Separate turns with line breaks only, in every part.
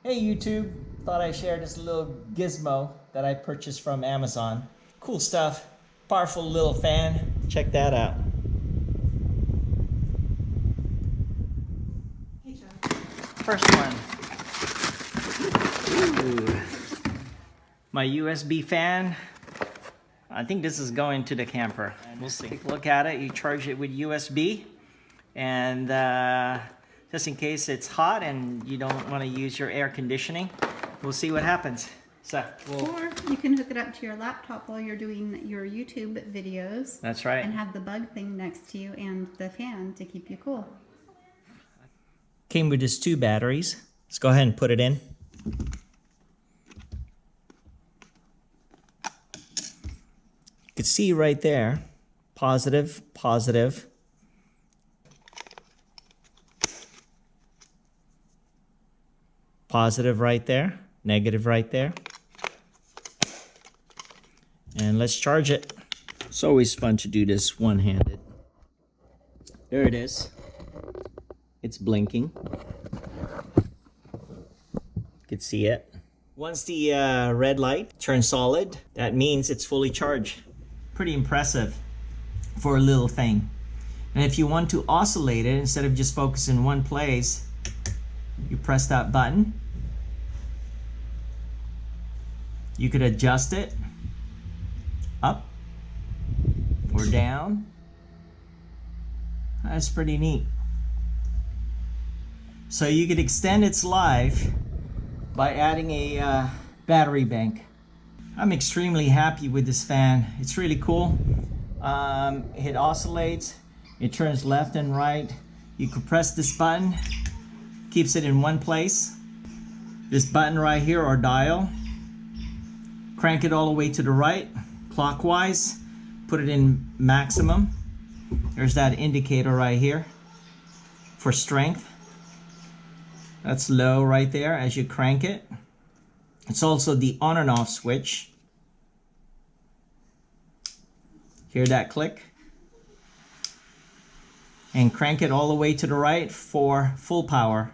Hey YouTube, thought I'd share this little gizmo that I purchased from Amazon. Cool stuff, powerful little fan. Check that out.
Hey, Joe.
First one. Ooh. My USB fan. I think this is going to the camper. We'll see. Take a look at it. You charge it with USB, and just in case it's hot and you don't want to use your air conditioning, we'll see what happens. So
Or you can hook it up to your laptop while you're doing your YouTube videos.
That's right.
And have the bug thing next to you and the fan to keep you cool.
Came with just 2 batteries. Let's go ahead and put it in. You can see right there, positive, positive. Positive right there, negative right there. And let's charge it. It's always fun to do this one-handed. There it is. It's blinking. You can see it. Once the red light turns solid, that means it's fully charged. Pretty impressive for a little thing. And if you want to oscillate it, instead of just focusing in one place, you press that button. You could adjust it up or down. That's pretty neat. So you could extend its life by adding a battery bank. I'm extremely happy with this fan. It's really cool. It oscillates. It turns left and right. You could press this button. Keeps it in one place. This button right here, or dial. Crank it all the way to the right, clockwise. Put it in maximum. There's that indicator right here for strength. That's low right there as you crank it. It's also the on and off switch. Hear that click? And crank it all the way to the right for full power.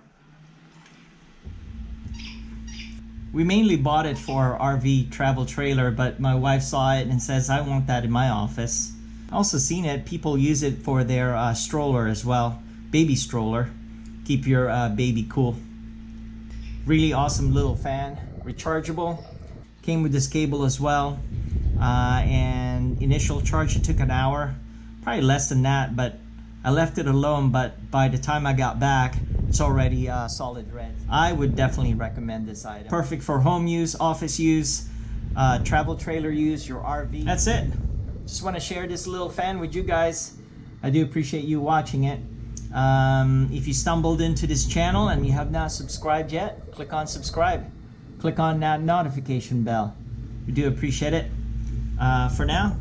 We mainly bought it for our RV travel trailer, but my wife saw it and says, I want that in my office. Also seen it, people use it for their stroller as well. Baby stroller. Keep your baby cool. Really awesome little fan. Rechargeable. Came with this cable as well. And initial charge, it took an hour. Probably less than that, but I left it alone, but by the time I got back, it's already solid red. I would definitely recommend this item. Perfect for home use, office use, travel trailer use, your RV. That's it. Just want to share this little fan with you guys. I do appreciate you watching it. If you stumbled into this channel and you have not subscribed yet, click on subscribe. Click on that notification bell. We do appreciate it. For now,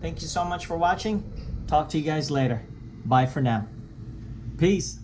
thank you so much for watching. Talk to you guys later. Bye for now. Peace.